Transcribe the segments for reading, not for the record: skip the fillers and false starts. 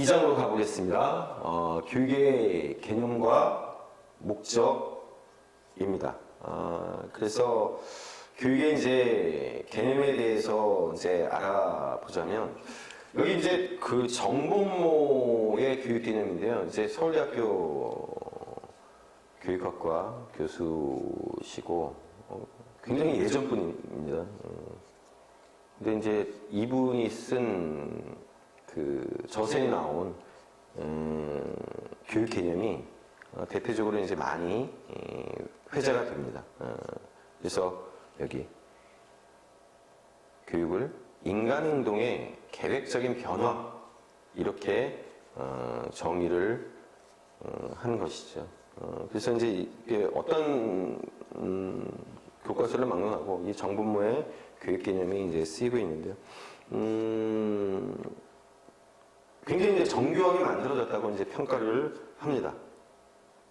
2장으로 가보겠습니다. 교육의 개념과 목적입니다. 그래서 교육의 이제 개념에 대해서 이제 알아보자면, 여기 이제 그 정복모의 교육 개념인데요. 이제 서울대학교 교육학과 교수시고, 굉장히 예전 분입니다. 근데 이제 이분이 쓴 그 저서에 나온 교육 개념이 대표적으로 이제 많이 회자가 됩니다. 그래서 여기 교육을 인간 행동의 계획적인 변화 이렇게 정의를 하는 것이죠. 그래서 이제 이게 어떤 교과서를 막론하고 이 정분모의 교육 개념이 이제 쓰이고 있는데요. 굉장히 이제 정교하게 만들어졌다고 이제 평가를 합니다.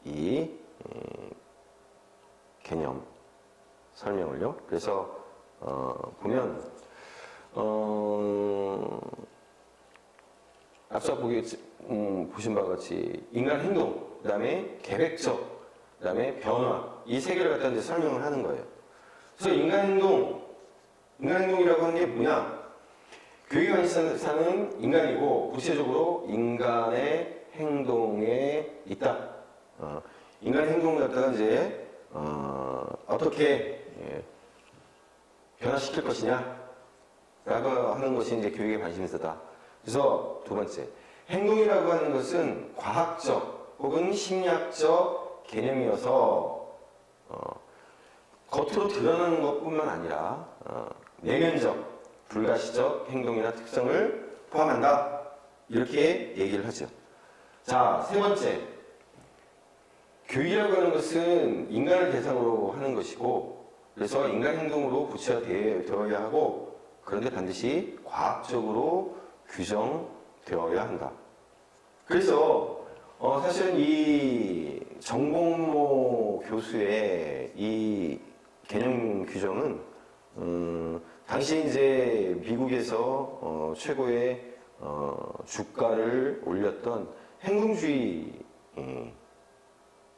이 개념 설명을요. 그래서 보면 앞서 보신 바와 같이 인간 행동, 그다음에 계획적, 그다음에 변화 이 세 개를 갖다 이제 설명을 하는 거예요. 그래서 인간 행동이라고 하는 게 뭐냐? 교육 안에 사는 인간이고 구체적으로 인간의 행동에 있다. 인간의 행동을 갖다가 이제 어떻게 변화시킬 것이냐 라고 하는 것이 이제 교육의 관심사다. 그래서 두 번째, 행동이라고 하는 것은 과학적 혹은 심리학적 개념이어서 겉으로 드러나는 것뿐만 아니라 내면적, 불가시적 행동이나 특성을 포함한다. 이렇게 얘기를 하죠. 자, 세 번째, 교육이라고 하는 것은 인간을 대상으로 하는 것이고, 그래서 인간 행동으로 구체화되어야 하고, 그런데 반드시 과학적으로 규정되어야 한다. 그래서 사실은 이 정복모 교수의 이 개념 규정은 당시 이제 미국에서 최고의 주가를 올렸던 행동주의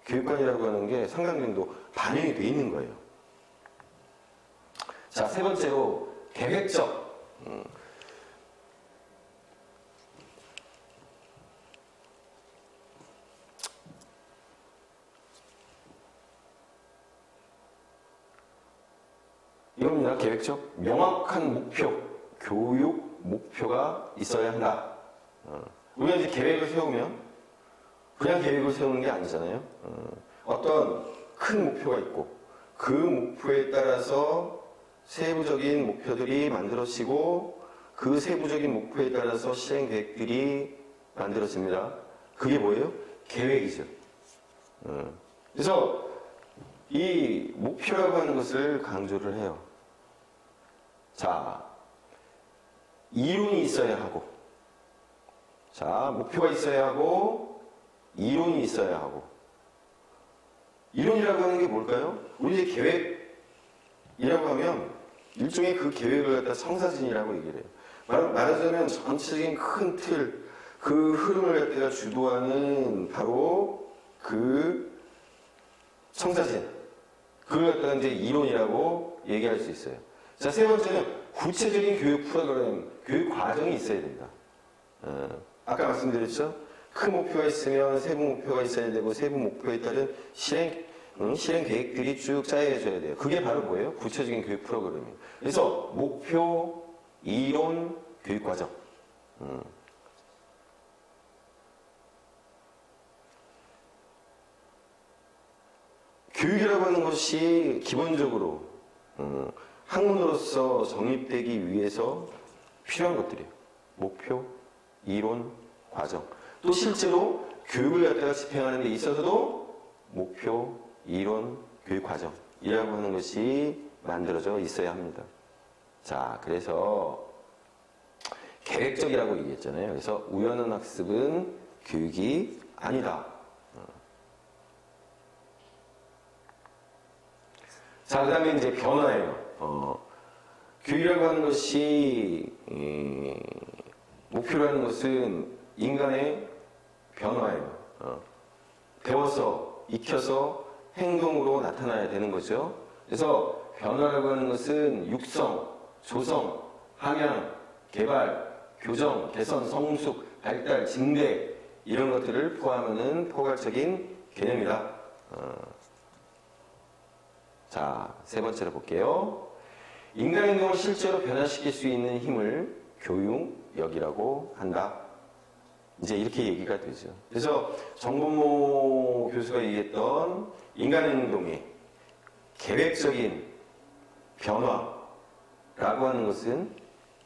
교육관이라고 하는 게 상당 정도 반영이 되어 있는 거예요. 자, 세 번째로 계획적. 이겁니다. 계획적. 명확한 목표, 교육 목표가 있어야 한다. 우리가 이제 계획을 세우면 그냥 계획을 세우는 게 아니잖아요. 어떤 큰 목표가 있고 그 목표에 따라서 세부적인 목표들이 만들어지고 그 세부적인 목표에 따라서 실행 계획들이 만들어집니다. 그게 뭐예요? 계획이죠. 그래서 이 목표라고 하는 것을 강조를 해요. 자, 이론이 있어야 하고, 자, 목표가 있어야 하고, 이론이 있어야 하고. 이론이라고 하는 게 뭘까요? 우리 이제 계획이라고 하면 일종의 그 계획을 갖다 청사진이라고 얘기를 해요. 말하자면 전체적인 큰 틀, 그 흐름을 갖다가 주도하는 바로 그 청사진. 그걸 갖다가 이제 이론이라고 얘기할 수 있어요. 자, 세 번째는 구체적인 교육 프로그램, 교육 과정이 있어야 된다. 아까 말씀드렸죠? 큰 목표가 있으면 세부 목표가 있어야 되고 세부 목표에 따른 실행 계획들이 쭉 짜여져야 돼요. 그게 바로 뭐예요? 구체적인 교육 프로그램이에요. 그래서 목표, 이론, 교육 과정. 교육이라고 하는 것이 기본적으로 학문으로서 정립되기 위해서 필요한 것들이에요. 목표, 이론, 과정. 또 실제로 교육을 갖다가 집행하는 데 있어서도 목표, 이론, 교육 과정이라고 하는 것이 만들어져 있어야 합니다. 자, 그래서 계획적이라고 얘기했잖아요. 그래서 우연한 학습은 교육이 아니다. 자, 그 다음에 이제 변화예요. 교육이라고 하는 것이 목표라는 것은 인간의 변화예요. 배워서, 익혀서 행동으로 나타나야 되는 거죠. 그래서 변화라고 하는 것은 육성, 조성, 함양, 개발, 교정, 개선, 성숙, 발달, 증대 이런 것들을 포함하는 포괄적인 개념이다. 자, 세 번째로 볼게요. 인간 행동을 실제로 변화시킬 수 있는 힘을 교육력이라고 한다. 이제 이렇게 얘기가 되죠. 그래서 정범모 교수가 얘기했던 인간 행동의 계획적인 변화라고 하는 것은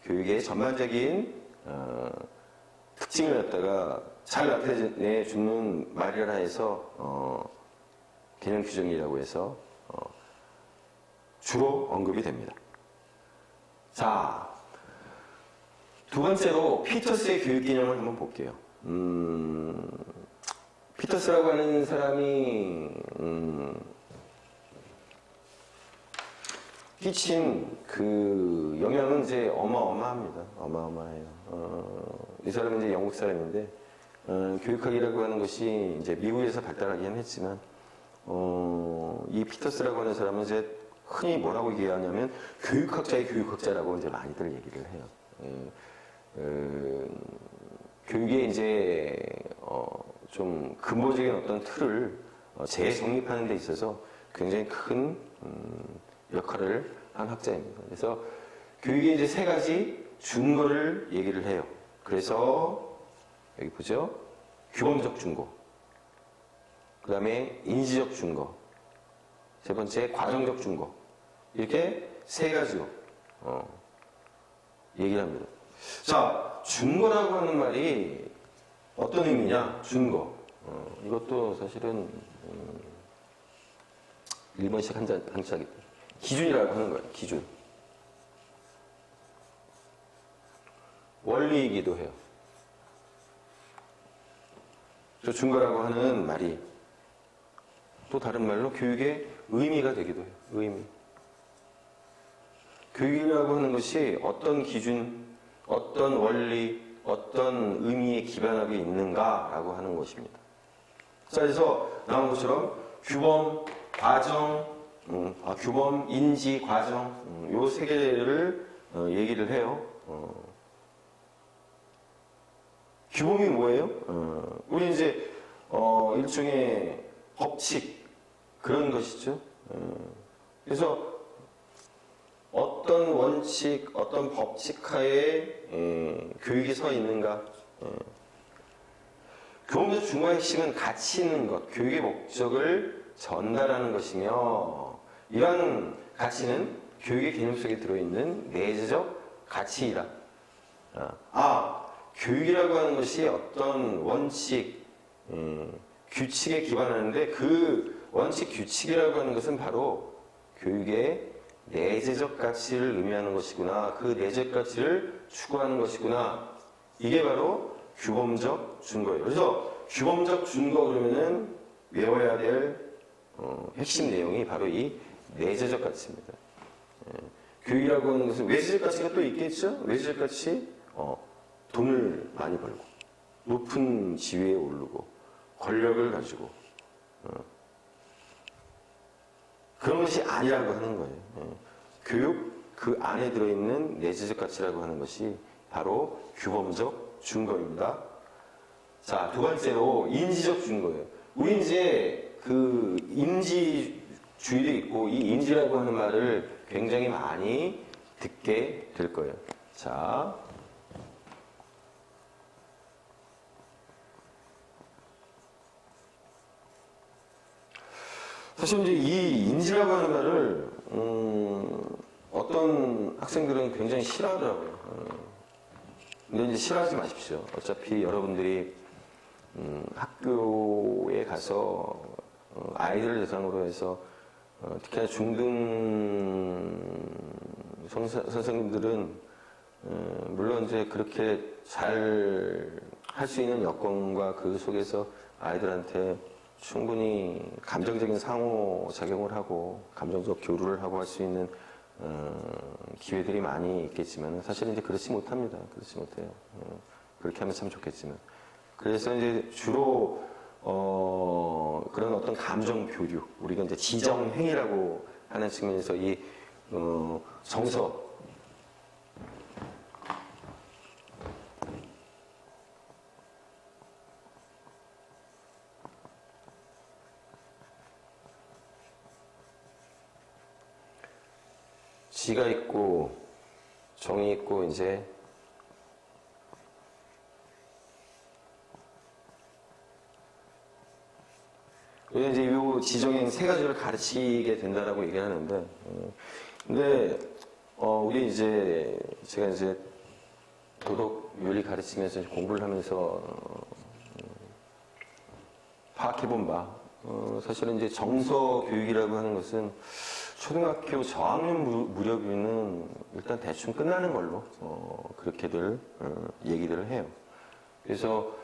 교육의 전반적인 특징을 갖다가 잘 나타내 주는 말이라 해서 개념 규정이라고 해서 주로 언급이 됩니다. 자, 두 번째로 피터스의 교육 개념을 한번 볼게요. 피터스라고 하는 사람이 끼친 그 영향은 이제 어마어마합니다. 어마어마해요. 이 사람은 이제 영국 사람인데 교육학이라고 하는 것이 이제 미국에서 발달하긴 했지만 이 피터스라고 하는 사람은 이제 흔히 뭐라고 얘기하냐면 교육학자의 교육학자라고 이제 많이들 얘기를 해요. 교육에 이제 좀 근본적인 어떤 틀을 재정립하는 데 있어서 굉장히 큰 역할을 한 학자입니다. 그래서 교육에 이제 세 가지 준거를 얘기를 해요. 그래서 여기 보죠. 규범적 준거, 그 다음에 인지적 준거, 세 번째 과정적 준거, 이렇게 세 가지로 얘기를 합니다. 자, 준거라고 하는 말이 어떤 의미냐? 준거. 이것도 사실은 일본식 한자기 기준이라고 하는 거예요. 기준. 원리이기도 해요. 저 준거라고 하는 말이 또 다른 말로 교육의 의미가 되기도 해요. 의미. 교육이라고 하는 것이 어떤 기준, 어떤 원리, 어떤 의미에 기반하고 있는가라고 하는 것입니다. 자, 그래서 나온 것처럼 규범, 과정, 규범, 인지, 과정, 요 세 개를 얘기를 해요. 규범이 뭐예요? 우리 이제 일종의 법칙 그런 것이죠. 그래서 어떤 원칙, 어떤 법칙 하에 교육이 서 있는가? 교훈적 중요한 핵심은 가치 있는 것, 교육의 목적을 전달하는 것이며 이러한 가치는 교육의 개념 속에 들어있는 내재적 가치이다. 교육이라고 하는 것이 어떤 원칙, 규칙에 기반하는데 그 원칙, 규칙이라고 하는 것은 바로 교육의 내재적 가치를 의미하는 것이구나. 그 내재적 가치를 추구하는 것이구나. 이게 바로 규범적 준거예요. 그래서 규범적 준거 그러면은 외워야 될 핵심 내용이 바로 이 내재적 가치입니다. 교육이라고 하는 것은 외재적 가치가 또 있겠죠? 외재적 가치, 돈을 많이 벌고, 높은 지위에 오르고, 권력을 가지고, 그런 것이 아니라고 하는 거예요. 교육 그 안에 들어있는 내재적 가치라고 하는 것이 바로 규범적 준거입니다. 자, 두 번째로 인지적 준거예요. 우리 이제 그 인지주의도 있고 이 인지라고 하는 말을 굉장히 많이 듣게 될 거예요. 자, 사실 이제 이 인지라고 하는 말을 어떤 학생들은 굉장히 싫어하더라고요. 근데 이제 싫어하지 마십시오. 어차피 여러분들이 학교에 가서 아이들을 대상으로 해서 특히나 중등 선생님들은 물론 이제 그렇게 잘 할 수 있는 여건과 그 속에서 아이들한테 충분히 감정적인 상호작용을 하고 감정적 교류를 하고 할 수 있는 기회들이 많이 있겠지만 사실은 이제 그렇지 못합니다. 그렇지 못해요. 그렇게 하면 참 좋겠지만 그래서 이제 주로 그런 어떤 감정 교류, 우리가 이제 지정 행위라고 하는 측면에서 이 정서, 지가 있고 정이 있고 이제 우리가 이제 이 지정행 세 가지를 가르치게 된다라고 얘기를 하는데, 근데 우리 이제 제가 이제 도덕 윤리 가르치면서 공부를 하면서 파악해본 바, 사실은 이제 정서 교육이라고 하는 것은 초등학교 저학년 무렵에는 일단 대충 끝나는 걸로 그렇게들 얘기들을 해요. 그래서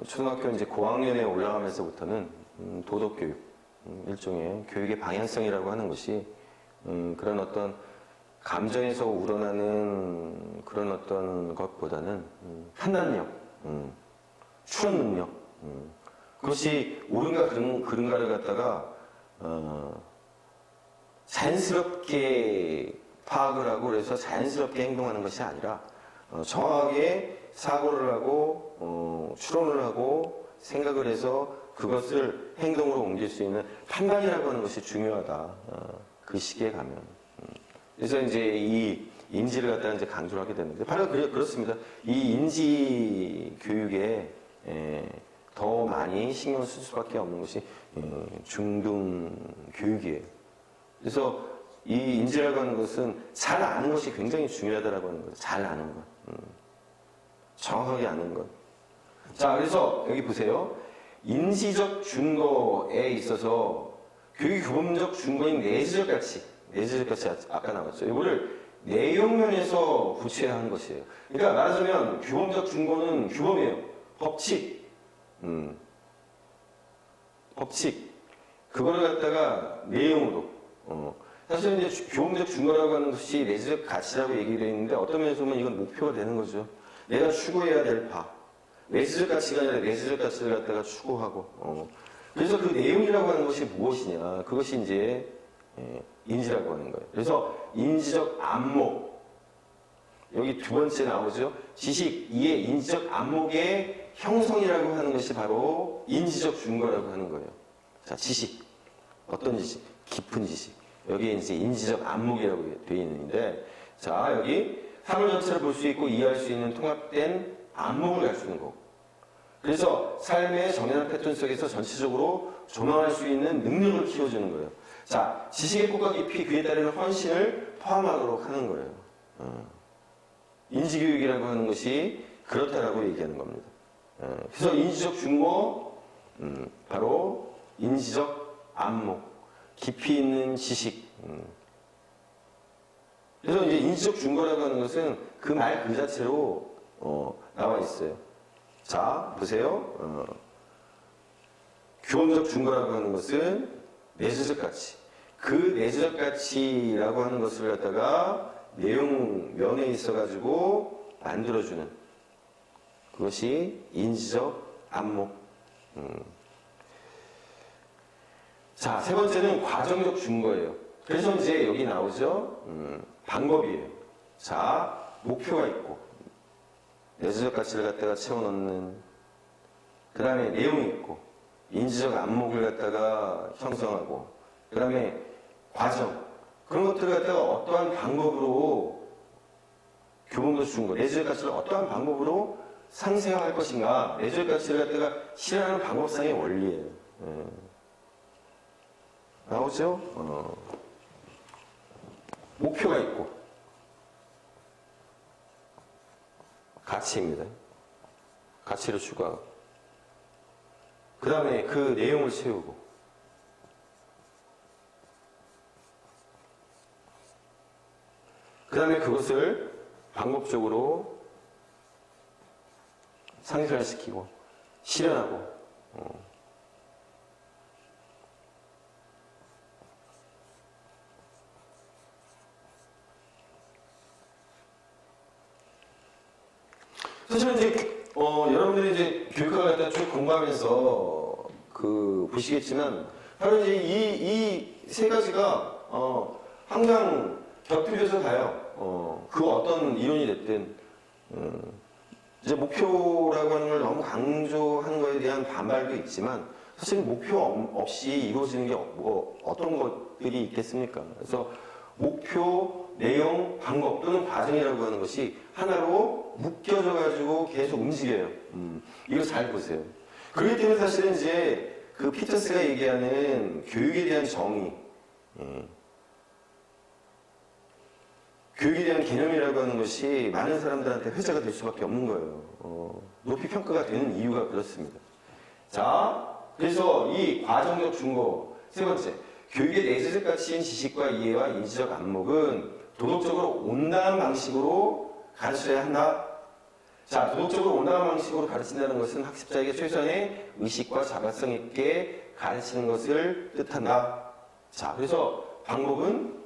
초등학교 이제 고학년에 올라가면서부터는 도덕 교육, 일종의 교육의 방향성이라고 하는 것이 그런 어떤 감정에서 우러나는 그런 어떤 것보다는 판단력, 추론 능력, 그것이 옳은가 그른가를 갖다가 자연스럽게 파악을 하고 그래서 자연스럽게 행동하는 것이 아니라 정확하게 사고를 하고 추론을 하고 생각을 해서 그것을 행동으로 옮길 수 있는 판단이라고 하는 것이 중요하다. 그 시기에 가면. 그래서 이제 이 인지를 갖다가 이제 강조를 하게 되는데 바로 그렇습니다. 이 인지 교육에 더 많이 신경을 쓸 수밖에 없는 것이 중등 교육이에요. 그래서 이 인지라고 하는 것은 잘 아는 것이 굉장히 중요하다라고 하는 거예요. 잘 아는 것. 정확하게 아는 것. 자, 그래서 여기 보세요. 인지적 준거에 있어서 교육의 규범적 준거인 내재적 가치 아까 나왔죠. 이거를 내용면에서 구체화한 것이에요. 그러니까 말하자면 규범적 준거는 규범이에요. 법칙. 법칙. 그거를 갖다가 내용으로. 사실 이제 규범적 준거라고 하는 것이 내재적 가치라고 얘기되어 있는데 어떤 면에서 보면 이건 목표가 되는 거죠. 내가 추구해야 될 바. 내재적 가치가 아니라 내재적 가치를 갖다가 추구하고. 그래서 그 내용이라고 하는 것이 무엇이냐. 그것이 이제 인지라고 하는 거예요. 그래서 인지적 안목. 여기 두 번째 나오죠. 지식, 이해, 인지적 안목의 형성이라고 하는 것이 바로 인지적 준거라고 하는 거예요. 자, 지식. 어떤 지식? 깊은 지식. 여기에 이제 인지적 안목이라고 되어 있는데, 자, 여기 사물 전체를 볼 수 있고 이해할 수 있는 통합된 안목을 갖추는 거고. 그래서 삶의 정연한 패턴 속에서 전체적으로 조망할 수 있는 능력을 키워주는 거예요. 자, 지식의 꽃과 깊이 그에 따르는 헌신을 포함하도록 하는 거예요. 인지교육이라고 하는 것이 그렇다라고 얘기하는 겁니다. 그래서 인지적 준거, 바로 인지적 안목, 깊이 있는 지식. 그래서 이제 인지적 준거라고 하는 것은 그 말 그 자체로 나와 있어요. 자, 보세요. 규범적 준거라고 하는 것은 내재적 가치. 그 내재적 가치라고 하는 것을 갖다가 내용 면에 있어가지고 만들어주는 그것이 인지적 안목. 자, 세 번째는 과정적 준거예요. 그래서 이제 여기 나오죠. 방법이에요. 자, 목표가 있고 내재적 가치를 갖다가 채워넣는 그 다음에 내용이 있고 인지적 안목을 갖다가 형성하고 그 다음에 과정 그런 것들을 갖다가 어떠한 방법으로 규범도 준거 내재적 가치를 어떠한 방법으로 상세화할 것인가 내재적 가치를 갖다가 실현하는 방법상의 원리예요. 나오죠? 목표가 있고 가치입니다. 가치를 추구하고 그 다음에 그 내용을 채우고 그 다음에 그것을 방법적으로 상쇄화시키고 실현하고 사실은 이제 교육학을 갖다 쭉 공부하면서 보시겠지만 바로 이제 이 세 가지가 항상 곁들여져 가요. 그 어떤 이론이 됐든 이제 목표라고 하는 걸 너무 강조하는 거에 대한 반발도 있지만 사실 목표 없이 이루어지는 게 어떤 것들이 있겠습니까? 그래서 목표, 내용, 방법 또는 과정이라고 하는 것이 하나로 묶여져 가지고 계속 움직여요. 이거 잘 보세요. 그렇기 때문에 사실은 이제 그 피터스가 얘기하는 교육에 대한 정의, 교육에 대한 개념이라고 하는 것이 많은 사람들한테 회자가 될 수밖에 없는 거예요. 높이 평가가 되는 이유가 그렇습니다. 자, 그래서 이 과정적 중고, 세 번째, 교육의 내재적 가치인 지식과 이해와 인지적 안목은 도덕적으로 온당한 방식으로 가르쳐야 한다. 자, 도덕적으로 온당한 방식으로 가르친다는 것은 학습자에게 최소한의 의식과 자발성 있게 가르치는 것을 뜻한다. 자, 그래서 방법은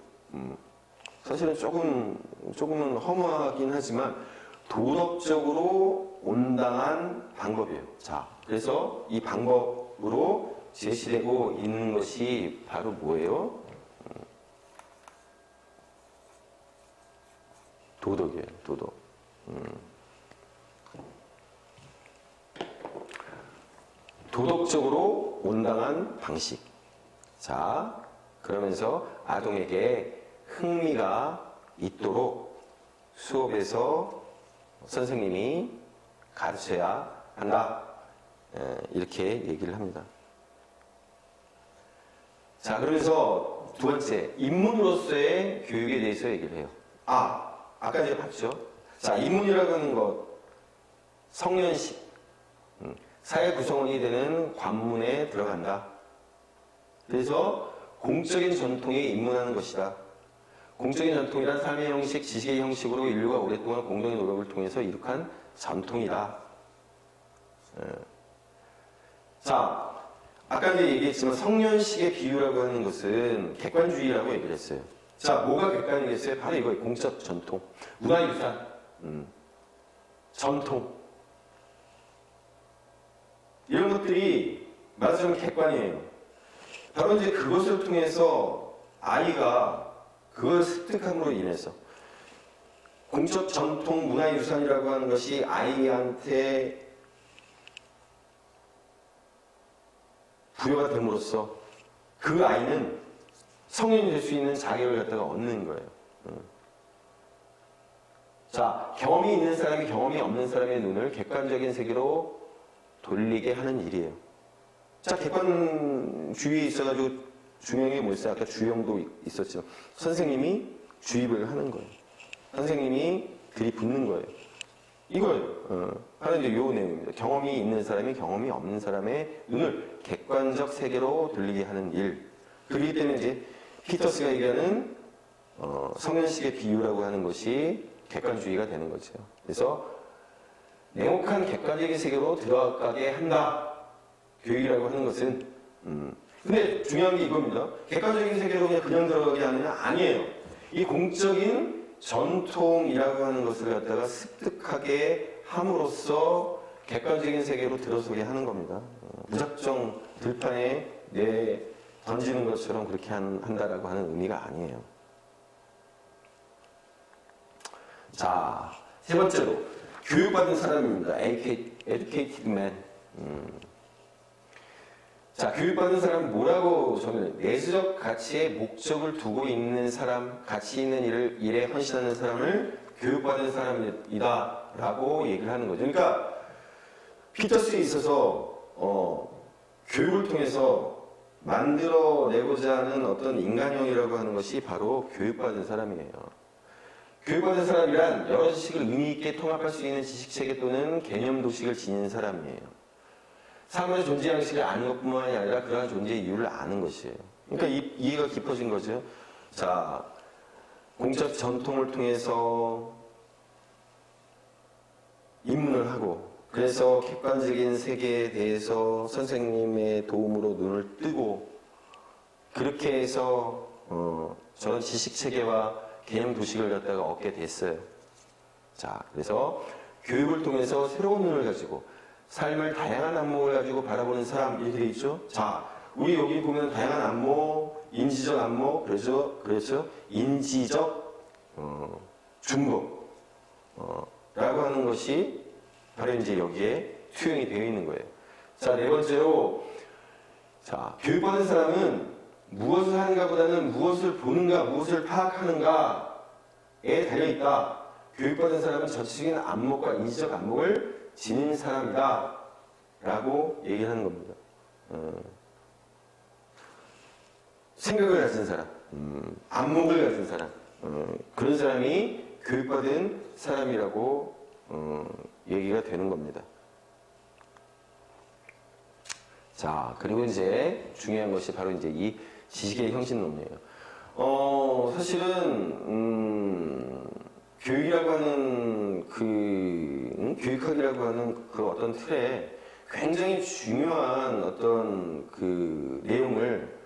사실은 조금은 허무하긴 하지만 도덕적으로 온당한 방법이에요. 자, 그래서 이 방법으로 제시되고 있는 것이 바로 뭐예요? 도덕이에요, 도덕. 도덕적으로 온당한 방식. 자, 그러면서 아동에게 흥미가 있도록 수업에서 선생님이 가르쳐야 한다. 이렇게 얘기를 합니다. 자, 그러면서 두 번째, 인문으로서의 교육에 대해서 얘기를 해요. 아까 이제 봤죠? 자, 인문이라고 하는 것, 성년식, 사회 구성원이 되는 관문에 들어간다. 그래서 공적인 전통에 입문하는 것이다. 공적인 전통이란 삶의 형식, 지식의 형식으로 인류가 오랫동안 공동의 노력을 통해서 이룩한 전통이다. 자, 아까 이제 얘기했지만 성년식의 비유라고 하는 것은 객관주의라고 얘기를 했어요. 자, 뭐가 객관이겠어요? 바로 이거예요. 공적 전통, 문화유산, 전통. 이런 것들이 말하자면 객관이에요. 바로 이제 그것을 통해서 아이가 그걸 습득함으로 인해서 공적 전통 문화유산이라고 하는 것이 아이한테 부여가 됨으로써 그 아이는 성인이 될 수 있는 자격을 갖다가 얻는 거예요. 자, 경험이 있는 사람이 경험이 없는 사람의 눈을 객관적인 세계로 돌리게 하는 일이에요. 자, 객관주의에 있어가지고 중요한 게 뭐였어요? 아까 주형도 있었지만 선생님이 주입을 하는 거예요. 선생님이 들이붓는 거예요. 이거예요. 바로 이제 요 내용입니다. 경험이 있는 사람이 경험이 없는 사람의 눈을 객관적 세계로 돌리게 하는 일. 그렇기 때문에 이제 피터스가 얘기하는 성년식의 비유라고 하는 것이 객관주의가 되는 거죠. 그래서 냉혹한 객관적인 세계로 들어가게 한다. 교육이라고 하는 것은 근데 중요한 게 이겁니다. 객관적인 세계로 그냥 들어가게 하느냐? 아니에요. 이 공적인 전통이라고 하는 것을 갖다가 습득하게 함으로써 객관적인 세계로 들어서게 하는 겁니다. 무작정 들판에 던지는 것처럼 그렇게 한다라고 하는 의미가 아니에요. 자, 세 번째로 교육받은 사람입니다. educated man. 자, 교육받은 사람은 뭐라고 저는 내수적 가치에 목적을 두고 있는 사람, 가치 있는 일에 헌신하는 사람을 교육받은 사람이다라고 얘기를 하는 거죠. 그러니까 피터스에 있어서 교육을 통해서 만들어내고자 하는 어떤 인간형이라고 하는 것이 바로 교육받은 사람이에요. 교육받은 사람이란 여러 지식을 의미 있게 통합할 수 있는 지식체계 또는 개념 도식을 지닌 사람이에요. 사물의 존재 양식을 아는 것뿐만이 아니라 그러한 존재의 이유를 아는 것이에요. 그러니까 이해가 깊어진 거죠. 자, 공적 전통을 통해서 입문을 하고 그래서 객관적인 세계에 대해서 선생님의 도움으로 눈을 뜨고 그렇게 해서 저런 지식체계와 개념 도식을 갖다가 얻게 됐어요. 자, 그래서 교육을 통해서 새로운 눈을 가지고 삶을 다양한 안목을 가지고 바라보는 사람 이렇게 돼 있죠. 자, 우리 여기 보면 다양한 안목, 인지적 안목, 그렇죠. 인지적 중복 라고 하는 것이 바로 이제 여기에 투영이 되어 있는 거예요. 자, 네 번째로, 자, 교육받은 사람은 무엇을 하는가 보다는 무엇을 보는가, 무엇을 파악하는가에 달려있다. 교육받은 사람은 전체적인 안목과 인지적 안목을 지닌 사람이다. 라고 얘기를 하는 겁니다. 생각을 가진 사람, 안목을 가진 사람, 그런 사람이 교육받은 사람이라고 얘기가 되는 겁니다. 자, 그리고 이제 중요한 것이 바로 이제 이 지식의 형식론이에요. 사실은 교육이라고 하는 교육학이라고 하는 그 어떤 틀에 굉장히 중요한 어떤 그 내용을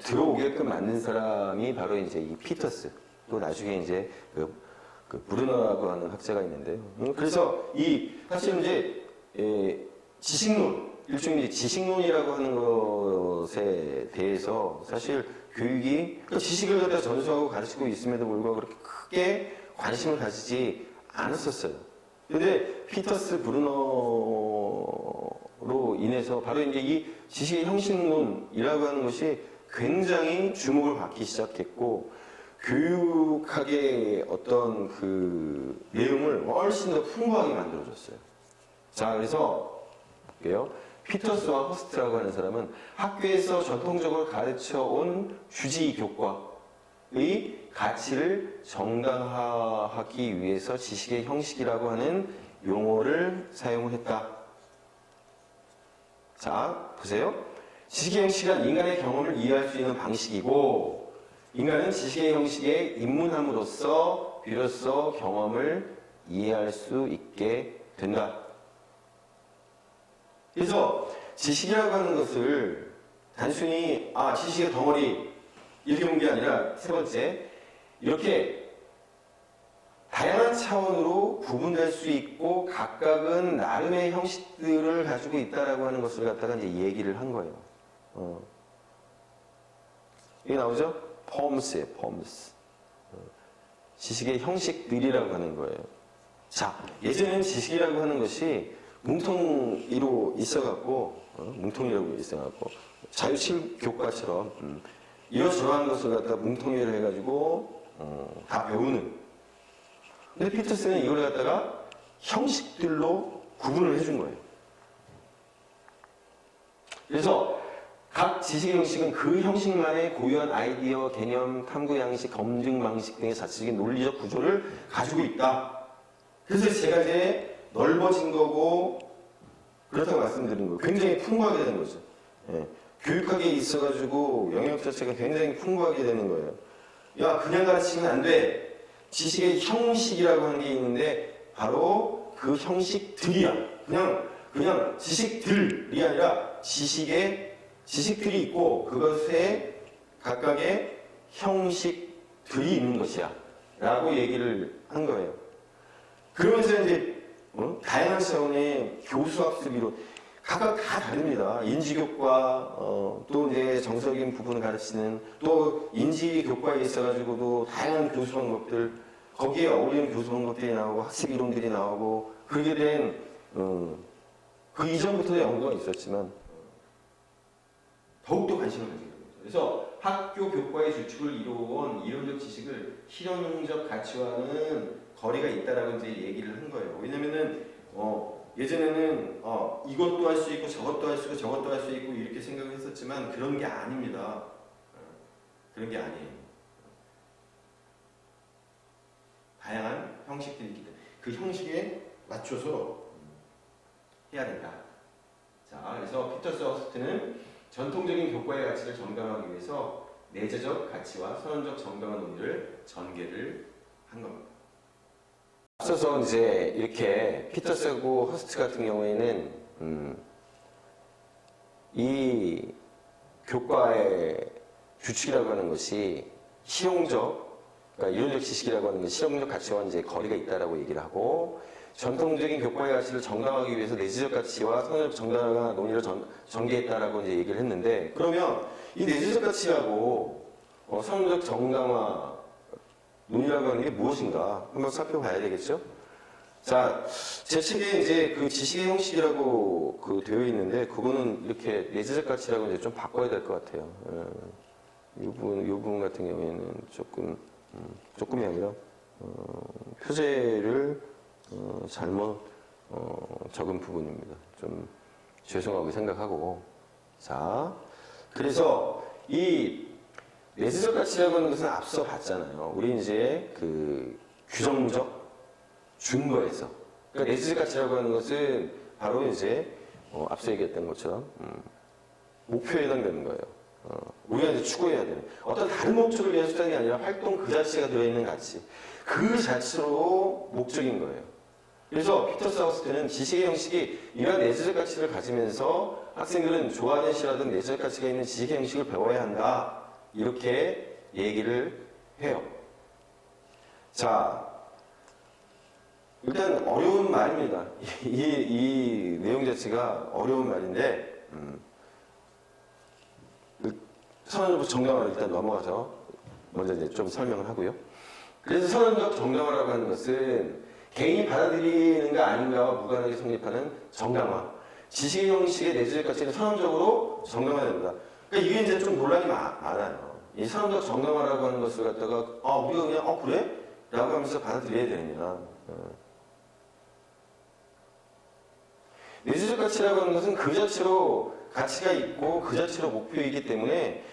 들어오게끔 만든 사람이 바로 이제 이 피터스, 또 나중에 이제 그 브루너라고 하는 학자가 있는데요. 그래서 사실 이제 지식론, 일종의 이제 지식론이라고 하는 것에 대해서 사실 교육이 지식을 갖다 전수하고 가르치고 있음에도 불구하고 그렇게 크게 관심을 가지지 않았었어요. 근데 피터스 브루너로 인해서 바로 이제 이 지식의 형식론이라고 하는 것이 굉장히 주목을 받기 시작했고, 교육학의 어떤 그 내용을 훨씬 더 풍부하게 만들어줬어요. 자, 그래서 볼게요. 피터스와 허스트라고 하는 사람은 학교에서 전통적으로 가르쳐온 주지 교과의 가치를 정당화하기 위해서 지식의 형식이라고 하는 용어를 사용했다. 자, 보세요. 지식의 형식은 인간의 경험을 이해할 수 있는 방식이고, 인간은 지식의 형식에 입문함으로써 비로소 경험을 이해할 수 있게 된다. 그래서 지식이라고 하는 것을 단순히 지식의 덩어리 이렇게 본 게 아니라, 세 번째, 이렇게 다양한 차원으로 구분될 수 있고 각각은 나름의 형식들을 가지고 있다라고 하는 것을 갖다가 이제 얘기를 한 거예요. 이게 나오죠? 폼스예요, 폼스. 지식의 형식들이라고 하는 거예요. 자, 예전에는 지식이라고 하는 것이 뭉텅이로 있어갖고, 자유칠 교과처럼, 이러저러한 것을 갖다 뭉텅이를 해가지고, 다 배우는. 근데 피터스는 이걸 갖다가 형식들로 구분을 해준 거예요. 그래서 각 지식의 형식은 그 형식만의 고유한 아이디어, 개념, 탐구 양식, 검증 방식 등의 자체적인 논리적 구조를 가지고 있다. 그래서 제가 이제 넓어진 거고, 그렇다고 말씀드린 거예요. 굉장히 풍부하게 되는 거죠. 예. 교육학에 있어가지고 영역 자체가 굉장히 풍부하게 되는 거예요. 야, 그냥 가르치면 안 돼. 지식의 형식이라고 하는 게 있는데, 바로 그 형식들이야. 그냥 지식들이 아니라 지식들이 있고, 그것에 각각의 형식들이 있는 것이야. 라고 얘기를 한 거예요. 그러면서 이제, 다양한 차원의 교수학습 이론, 각각 다 다릅니다. 인지교과, 또 이제 정서적인 부분을 가르치는, 또 인지교과에 있어가지고도 다양한 교수 방법들, 거기에 어울리는 교수 방법들이 나오고, 학습 이론들이 나오고, 그게 된, 그 이전부터 연구가 있었지만, 더욱더 관심을 가지게 됩니다. 그래서 학교 교과의 주축을 이루어온 이론적 지식을 실용적 가치와는 거리가 있다라고 이제 얘기를 한 거예요. 왜냐면은, 예전에는 이것도 할 수 있고 저것도 할 수 있고 저것도 할 수 있고 이렇게 생각을 했었지만 그런 게 아닙니다. 그런 게 아니에요. 다양한 형식들이 있기 때문에 그 형식에 맞춰서 해야 된다. 자, 그래서 피터스 허스트는 전통적인 교과의 가치를 정당화하기 위해서 내재적 가치와 선언적 정당화 논리를 전개를 한 겁니다. 앞서서 이제 이렇게 피터스하고 허스트 같은 경우에는 이 교과의 규칙이라고 하는 것이 실용적, 그러니까 이론적 지식이라고 하는 건 실용적 가치와 이제 거리가 있다라고 얘기를 하고, 전통적인 교과의 가치를 정당화하기 위해서 내재적 가치와 선언적 정당화 논의를 전개했다라고 이제 얘기를 했는데, 그러면 이 내재적 가치하고 선언적 정당화 논의라고 하는 게 무엇인가 한번 살펴봐야 되겠죠? 자, 제 책에 이제 그 지식의 형식이라고 되어 있는데, 그거는 이렇게 내재적 가치라고 이제 좀 바꿔야 될 것 같아요. 이 부분 같은 경우에는 조금이 아니라, 표제를 잘못 적은 부분입니다. 좀 죄송하게 생각하고. 자, 그래서 이 내재적 가치라고 하는 것은 앞서 봤잖아요. 우리 이제 그 규정적 준거에서. 그러니까 내재적 가치라고 하는 것은 바로 이제 앞서 얘기했던 것처럼 목표에 해당되는 거예요. 우리가 이제 추구해야 되는 어떤 다른 목적을 위한 수단이 아니라 활동 그 자체가 들어있는 가치, 그 자체로 목적인 거예요. 그래서 피터 사우스트는 지식의 형식이 이러한 내재적 가치를 가지면서 학생들은 좋아하는 시라든 내재적 가치가 있는 지식의 형식을 배워야 한다, 이렇게 얘기를 해요. 자, 일단 어려운 말입니다. 이 내용 자체가 어려운 말인데, 선언적 정당화를 일단 넘어가서 먼저 이제 좀 설명을 하고요. 그래서 선언적 정당화라고 하는 것은 개인이 받아들이는가 아닌가와 무관하게 성립하는 정당화. 지식의 형식의 내재적 가치는 선언적으로 정당화됩니다. 그러니까 이게 이제 좀 논란이 많아요. 이 선언적 정당화라고 하는 것을 갖다가 우리가 그냥 그래? 라고 하면서 받아들여야 되느냐. 내재적 가치라고 하는 것은 그 자체로 가치가 있고 그 자체로 목표이기 때문에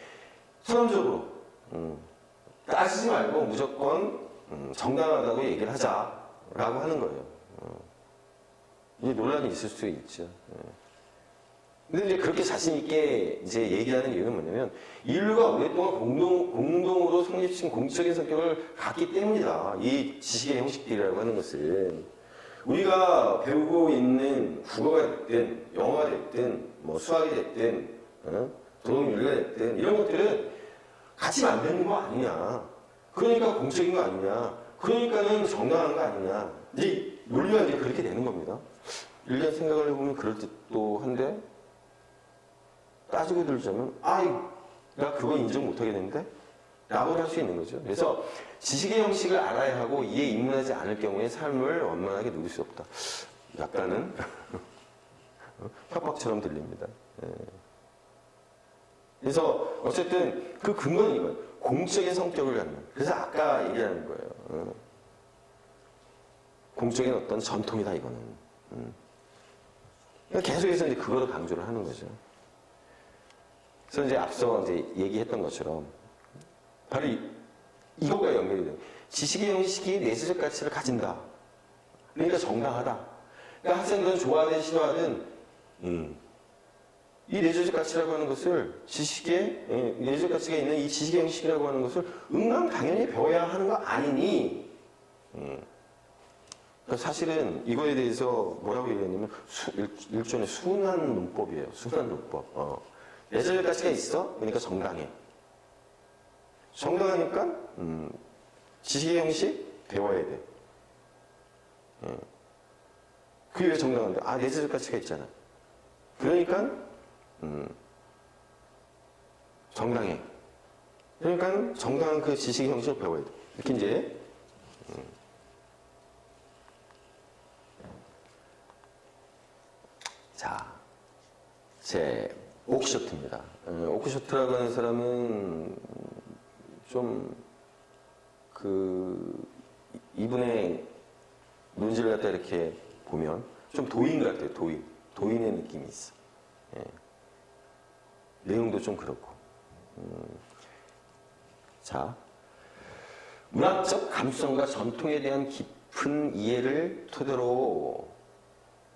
선언적으로 따지지 말고 무조건 정당하다고 얘기를 하자라고 하는 거예요. 이 논란이 있을 수 있죠. 근데 이제 그렇게 자신 있게 이제 얘기하는 이유는 뭐냐면, 인류가 오랫동안 공동으로 성립신 공적인 성격을 갖기 때문이다. 이 지식의 형식들이라고 하는 것은 우리가 배우고 있는 국어가 됐든 영어가 됐든 뭐 수학이 됐든 도덕윤리가 됐든 이런 것들은 같이 만드는 거 아니냐. 그러니까 공적인 거 아니냐. 그러니까는 정당한 거 아니냐. 이 논리가 이제 그렇게 되는 겁니다. 일단 생각을 해보면 그럴 듯도 한데, 따지고 들자면 나 그거 인정 못하게 되는데? 라고 할 수 있는 거죠. 그래서 지식의 형식을 알아야 하고 이에 입문하지 않을 경우에 삶을 원만하게 누릴 수 없다. 약간은 협박처럼 들립니다. 그래서 어쨌든 그 근거는 이거예요. 공적인 성격을 갖는. 그래서 아까 얘기하는 거예요. 공적인 어떤 전통이다, 이거는. 계속해서 이제 그거를 강조를 하는 거죠. 그래서 이제 앞서 이제 얘기했던 것처럼 바로 이것과 연결이 돼요. 지식의 형식이 내재적 가치를 가진다. 그러니까 정당하다. 그러니까 학생들은 좋아하든 싫어하든 이 내재적 가치라고 하는 것을 내재적 가치가 있는 이 지식의 형식이라고 하는 것을 당연히 배워야 하는 거 아니니. 그러니까 사실은 이거에 대해서 뭐라고 얘기했냐면 일종의 순환 문법이에요. 순환 문법. 내재적 가치가 있어? 그러니까 정당해. 정당하니까 지식의 형식 배워야 돼. 그게 왜 정당한데? 내재적 가치가 있잖아. 그러니까 정당해. 그러니까 정당한 그 지식의 형식을 배워야 돼. 이렇게 이제 자, 제 오크셔트입니다. 오크셔트라고 하는 사람은 좀 이분의 논지를 갖다 이렇게 보면 좀 도인 같아요. 도인의 느낌이 있어. 내용도 좀 그렇고. 자, 문학적 감수성과 전통에 대한 깊은 이해를 토대로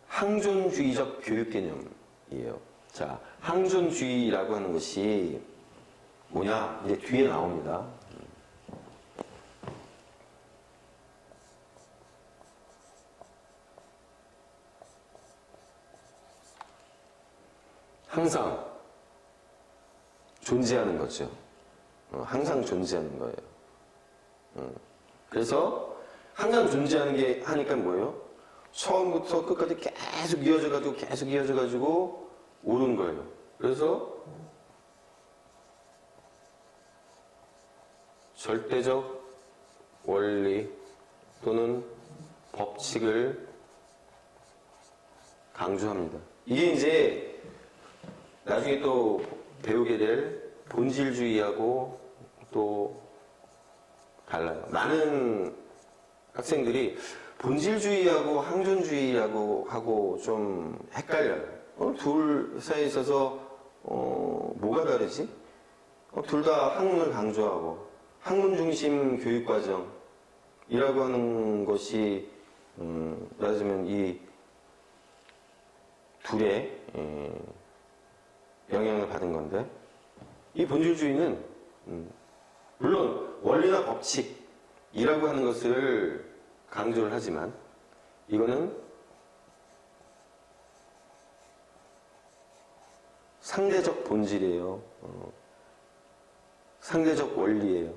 항존주의적 교육 개념이에요. 자, 항존주의라고 하는 것이 뭐냐? 이제 뒤에 나옵니다. 항상 존재하는 거죠. 항상 존재하는 거예요. 그래서 항상 존재하는 게 하니까 뭐예요? 처음부터 끝까지 계속 이어져가지고 오른 거예요. 그래서 절대적 원리 또는 법칙을 강조합니다. 이게 이제 나중에 또 배우게 될 본질주의하고 또 달라요. 많은 학생들이 본질주의하고 항존주의하고 하고 좀 헷갈려요. 둘 사이에 있어서 뭐가 다르지? 둘 다 학문을 강조하고 학문 중심 교육과정이라고 하는 것이 말하자면 이 둘의 영향을 받은 건데, 이 본질주의는 물론 원리나 법칙이라고 하는 것을 강조를 하지만 이거는 상대적 본질이에요. 상대적 원리예요.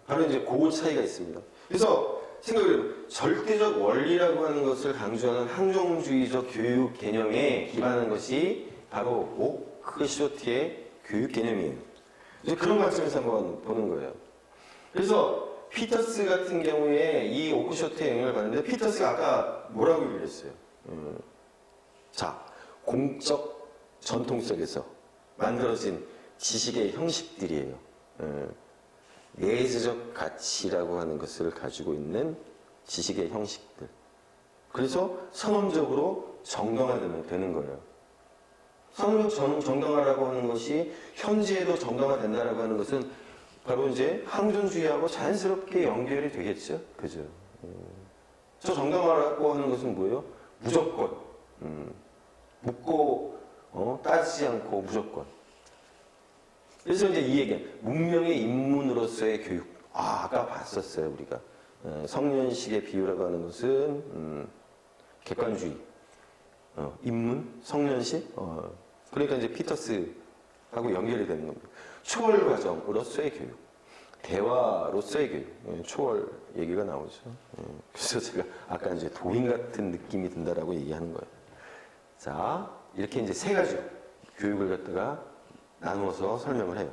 바로 이제 그 차이가 있습니다. 그래서 생각해요. 절대적 원리라고 하는 것을 강조하는 항종주의적 교육 개념에 기반한 것이 바로 오크쇼트의 교육 개념이에요. 이제 그런 관점에서 한번 보는 거예요. 그래서 피터스 같은 경우에 이 오크쇼트의 영향을 받는데, 피터스가 아까 뭐라고 얘기했어요? 자, 공적 전통 속에서 만들어진 지식의 형식들이에요. 내재적 가치라고 하는 것을 가지고 있는 지식의 형식들. 그래서 선언적으로 정당화되는 거예요. 선언적 정당화라고 하는 것이 현재에도 정당화된다라고 하는 것은 바로 이제 항존주의하고 자연스럽게 연결이 되겠죠. 그죠? 저 정당화라고 하는 것은 뭐예요? 무조건. 묻고, 따지지 않고 무조건. 그래서 이제 이 얘기, 문명의 입문으로서의 교육. 아까 봤었어요, 우리가. 성년식의 비유라고 하는 것은, 객관주의. 입문, 성년식. 그러니까 이제 피터스하고 연결이 되는 겁니다. 초월 과정으로서의 교육. 대화로서의 교육. 초월 얘기가 나오죠. 그래서 제가 아까 이제 도인 같은 느낌이 든다라고 얘기하는 거예요. 자, 이렇게 이제 세 가지 교육을 갖다가 나누어서 설명을 해요.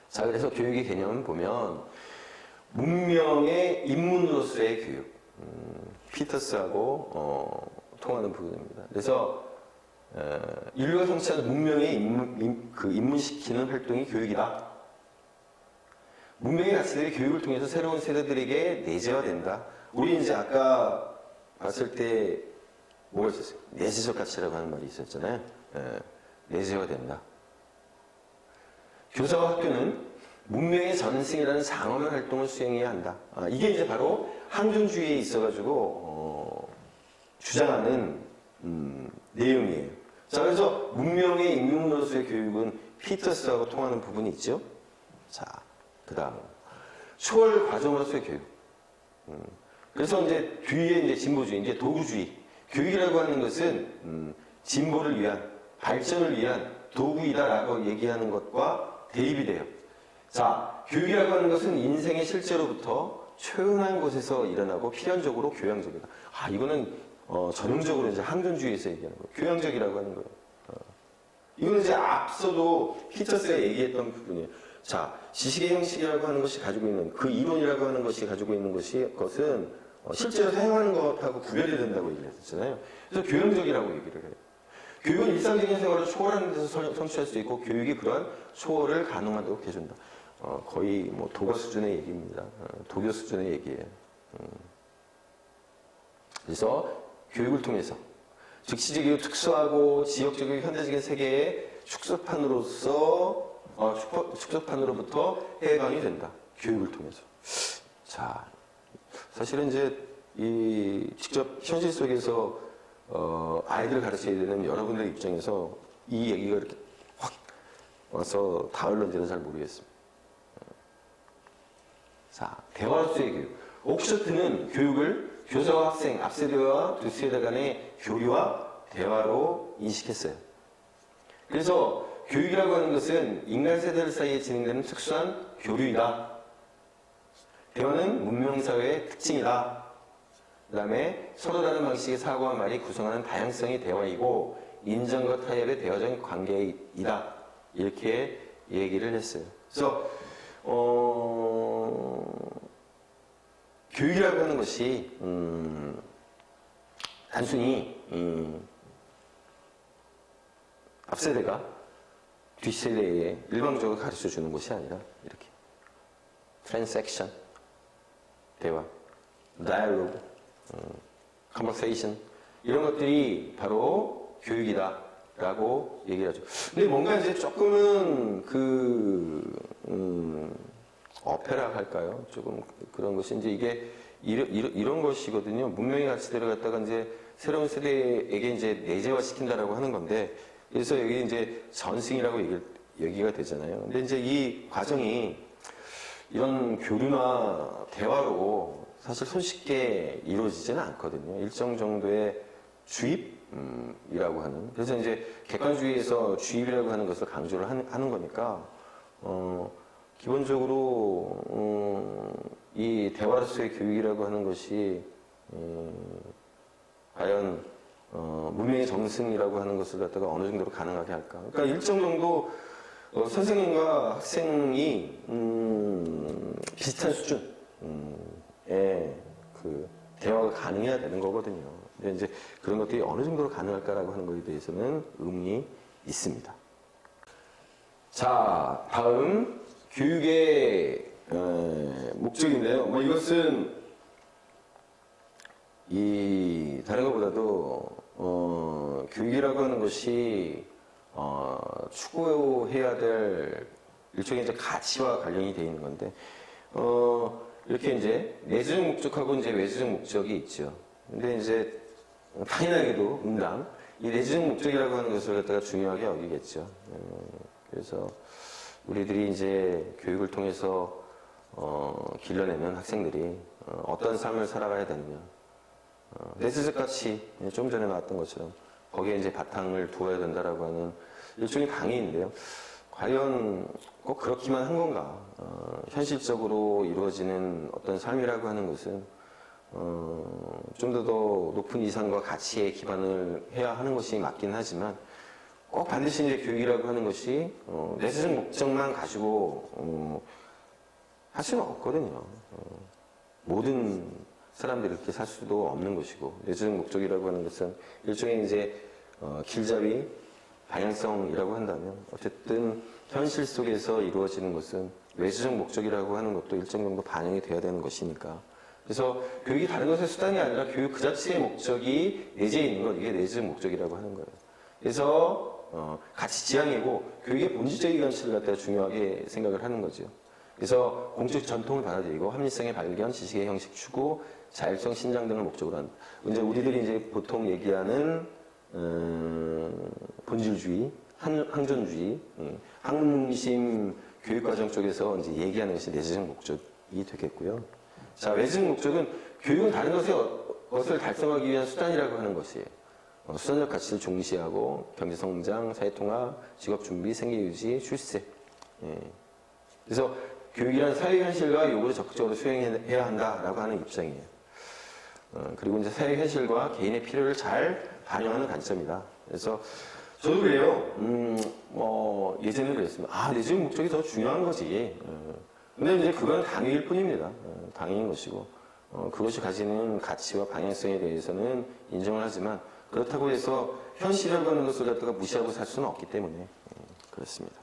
자, 그래서 교육의 개념을 보면 문명의 입문으로서의 교육, 피터스하고 통하는 부분입니다. 그래서 인류가 성취하는 문명의 입문시키는 활동이 교육이다. 문명의 가치들이 교육을 통해서 새로운 세대들에게 내재화된다. 우리 이제 아까 봤을 때 뭐가 있었어요? 내재적 가치라고 하는 말이 있었잖아요. 내재화된다. 교사와 학교는 문명의 전승이라는 장엄한 활동을 수행해야 한다. 이게 이제 바로 항존주의에 있어가지고 주장하는 내용이에요. 자, 그래서 문명의 입문으로서의 교육은 피터스하고 통하는 부분이 있죠. 자, 그 다음 초월 과정으로서의 교육. 그래서 이제 뒤에 이제 진보주의, 이제 도구주의. 교육이라고 하는 것은 진보를 위한, 발전을 위한 도구이다라고 얘기하는 것과 대입이 돼요. 자, 교육이라고 하는 것은 인생의 실제로부터 초연한 곳에서 일어나고 필연적으로 교양적이다. 이거는 전형적으로 이제 항존주의에서 얘기하는 거예요. 교양적이라고 하는 거예요. 이거는 이제 앞서도 피터스가 얘기했던 부분이에요. 자, 지식의 형식이라고 하는 것이 가지고 있는 그 이론이라고 하는 것이 가지고 있는 것은 실제로 사용하는 것하고 구별이 된다고 얘기했잖아요. 그래서 교양적이라고 얘기를 해요. 교육은 일상적인 생활을 초월하는 데서 성취할 수 있고, 교육이 그러한 초월을 가능하도록 해준다. 거의 뭐 도가 수준의 얘기입니다. 도교 수준의 얘기예요. 그래서 교육을 통해서 즉시적이고 특수하고 지역적이고 현대적인 세계의 축소판으로부터 해방이 된다. 교육을 통해서. 자, 사실은 이제 직접 현실 속에서 아이들을 가르쳐야 되는 여러분들 입장에서 이 얘기가 이렇게 확 와서 닿을런지는 잘 모르겠습니다. 자, 대화로서의 교육. 오크쇼트는 교육을 교사와 학생, 앞세대와 뒷세대 간의 교류와 대화로 인식했어요. 그래서 교육이라고 하는 것은 인간 세대들 사이에 진행되는 특수한 교류이다. 대화는 문명사회의 특징이다. 그다음에 서로 다른 방식의 사고와 말이 구성하는 다양성의 대화이고 인정과 타협의 대화적인 관계이다. 이렇게 얘기를 했어요. 그래서 교육이라고 하는 것이 단순히 앞세대가 뒷세대에 일방적으로 가르쳐주는 것이 아니라 이렇게 트랜섹션, 대화, 다이얼로그, 컨버세이션 이런 것들이 바로 교육이다라고 얘기를 하죠. 근데 뭔가 이제 조금은 어페라 할까요? 조금 그런 것이 이제 이게 이런 것이거든요. 문명의 가치대로 갖다가 이제 새로운 세대에게 이제 내재화 시킨다라고 하는 건데, 그래서 여기 이제 전승이라고 얘기가 되잖아요. 근데 이제 이 과정이 이런 교류나 대화로 사실 손쉽게 이루어지지는 않거든요. 일정 정도의 주입이라고 하는. 그래서 이제 객관주의에서 주입이라고 하는 것을 강조를 하는 거니까, 기본적으로, 이 대화로서의 교육이라고 하는 것이, 과연, 문명의 정승이라고 하는 것을 갖다가 어느 정도로 가능하게 할까. 그러니까 일정 정도, 선생님과 학생이, 비슷한 수준의 그 대화가 가능해야 되는 거거든요. 근데 이제 그런 것들이 어느 정도로 가능할까라고 하는 것에 대해서는 의문이 있습니다. 자, 다음 교육의 목적인데요. 뭐 이것은 이 다른 것보다도 교육이라고 하는 것이 추구해야 될 일종의 이제 가치와 관련이 되어 있는 건데 이렇게 이제 내재적 목적하고 이제 외재적 목적이 있죠. 근데 이제 당연하게도 응당 이 내재적 목적이라고 하는 것을 갖다가 중요하게 여기겠죠. 그래서 우리들이 이제 교육을 통해서 길러내는 학생들이 어떤 삶을 살아가야 되느냐. 내재적 가치, 좀 전에 나왔던 것처럼 거기에 이제 바탕을 두어야 된다라고 하는 일종의 강의인데요. 과연 꼭 그렇기만 한 건가? 현실적으로 이루어지는 어떤 삶이라고 하는 것은 좀 더 높은 이상과 가치에 기반을 해야 하는 것이 맞긴 하지만 꼭 반드시 이제 교육이라고 하는 것이 내재적 목적만 가지고 할 수는 없거든요. 모든 사람들이 이렇게 살 수도 없는 것이고 내재적 목적이라고 하는 것은 일종의 이제 길잡이 방향성이라고 한다면 어쨌든 현실 속에서 이루어지는 것은 외재적 목적이라고 하는 것도 일정 정도 반영이 돼야 되는 것이니까. 그래서 교육이 다른 것의 수단이 아니라 교육 그 자체의 목적이 내재해 있는 것, 이게 내재적 목적이라고 하는 거예요. 그래서 가치 지향이고 교육의 본질적인 가치를 갖다가 중요하게 생각을 하는 거죠. 그래서 공적 전통을 받아들이고 합리성의 발견, 지식의 형식 추구, 자율성 신장 등을 목적으로 한다. 이제 우리들이 이제 보통 얘기하는 본질주의, 항존주의, 항문심 교육과정 쪽에서 이제 얘기하는 것이 내재적 목적이 되겠고요. 자, 외재적 목적은 교육은 다른 것을 달성하기 위한 수단이라고 하는 것이에요. 수단적 가치를 중시하고 경제성장, 사회통합, 직업준비, 생계유지, 출세. 그래서 교육이란 사회현실과 요구를 적극적으로 수행해야 한다라고 하는 입장이에요. 그리고 이제 사회현실과 개인의 필요를 잘 반영하는 관점이다. 그래서 저도 그래요. 예전에 그랬습니다. 내재적 목적이 더 중요한 거지. 근데 이제 그건 당위일 뿐입니다. 당위인 것이고, 그것이 가지는 가치와 방향성에 대해서는 인정을 하지만, 그렇다고 해서 현실이라고 하는 것을 갖다가 무시하고 살 수는 없기 때문에, 그렇습니다.